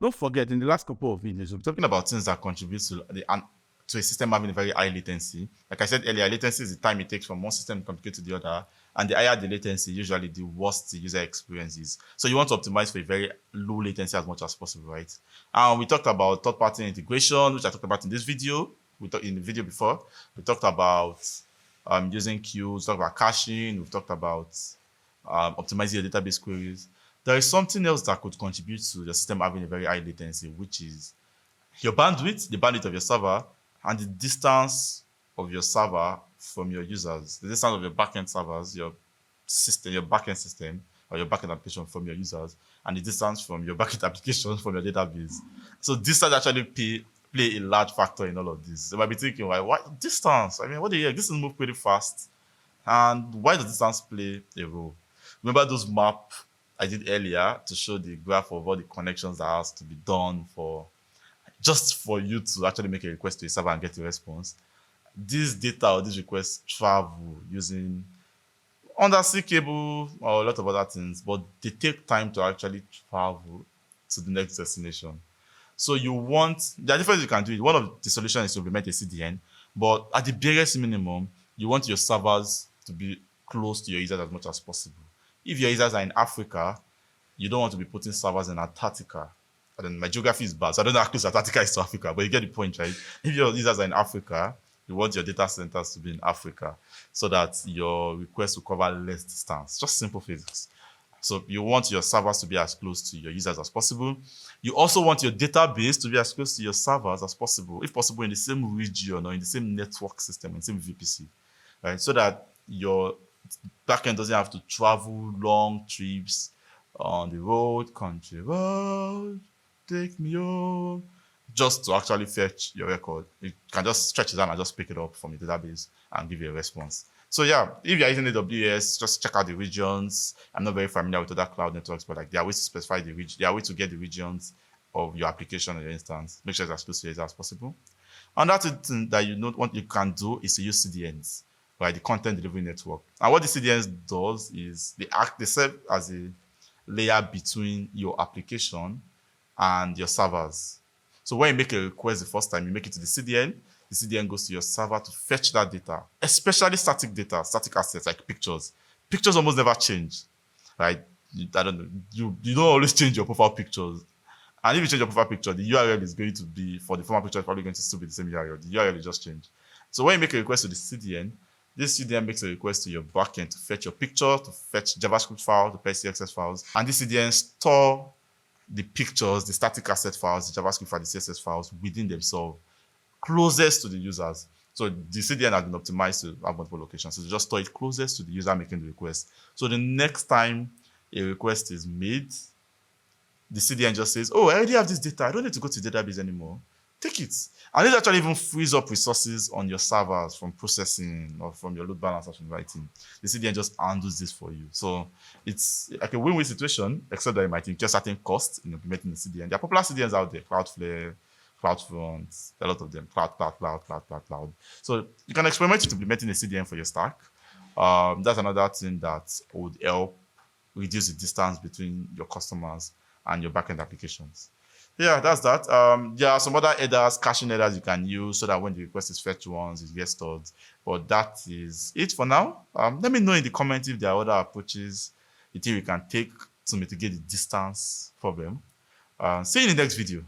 don't forget, in the last couple of videos, we're Talking about things that contribute to a system having a very high latency. Like I said earlier, latency is the time it takes from one system to communicate to the other. And the higher the latency, usually the worse the user experience is. So you want to optimize for a very low latency as much as possible, right? And we talked about third-party integration, which I talked about in this video. We talked in the video before. We talked about using queues, talked about caching. We've talked about optimizing your database queries. There is something else that could contribute to the system having a very high latency, which is your bandwidth, the bandwidth of your server, and the distance of your server from your users, the distance of your backend servers, your system, your backend system, or your backend application from your users, and the distance from your backend application from your database. So distance actually play a large factor in all of this. You might be thinking, why? What distance? I mean, what do you hear? Distance move pretty fast. And why does distance play a role? Remember those map I did earlier to show the graph of all the connections that has to be done for just for you to actually make a request to a server and get a response. This data or these requests travel using undersea cable or a lot of other things, but they take time to actually travel to the next destination. So there are different ways you can do it. One of the solutions is to implement a CDN, but at the barest minimum, you want your servers to be close to your users as much as possible. If your users are in Africa, you don't want to be putting servers in Antarctica. And then my geography is bad, so I don't know how close Antarctica is to Africa, but you get the point, right? If your users are in Africa, you want your data centers to be in Africa so that your request will cover less distance. Just simple physics. So you want your servers to be as close to your users as possible. You also want your database to be as close to your servers as possible, if possible in the same region or in the same network system, in the same VPC, right? So that your backend doesn't have to travel long trips on the road, country road, take me home, just to actually fetch your record. You can just stretch it out and just pick it up from your database and give you a response. So yeah, if you're using AWS, just check out the regions. I'm not very familiar with other cloud networks, but like there are ways to specify the region. There are ways to get the regions of your application or your instance. Make sure it's as close to your user as possible. Another thing that what you can do is to use CDNs, right? The content delivery network. And what the CDNs does is they serve as a layer between your application and your servers. So when you make a request the first time, you make it to the CDN goes to your server to fetch that data, especially static data, static assets like pictures. Pictures almost never change, right? I don't know. You don't always change your profile pictures. And if you change your profile picture, the URL is going to be, for the former picture, it's probably going to still be the same URL. The URL will just change. So when you make a request to the CDN, this CDN makes a request to your backend to fetch your picture, to fetch JavaScript files, to fetch CSS files. And this CDN store the pictures, the static asset files, the JavaScript files, the CSS files within themselves, closest to the users. So the CDN has been optimized to have multiple locations. So just store it closest to the user making the request. So the next time a request is made, the CDN just says, oh, I already have this data. I don't need to go to the database anymore. Take it. And it actually even frees up resources on your servers from processing or from your load balancers from writing. The CDN just handles this for you. So it's like a win-win situation, except that it might incur certain costs in implementing the CDN. There are popular CDNs out there, Cloudflare, CloudFront, a lot of them, Cloud. So you can experiment with implementing a CDN for your stack. That's another thing that would help reduce the distance between your customers and your backend applications. Yeah, that's that. There are some other headers, caching headers you can use so that when the request is fetched once, it gets stored. But that is it for now. Let me know in the comments if there are other approaches you think we can take to mitigate the distance problem. See you in the next video.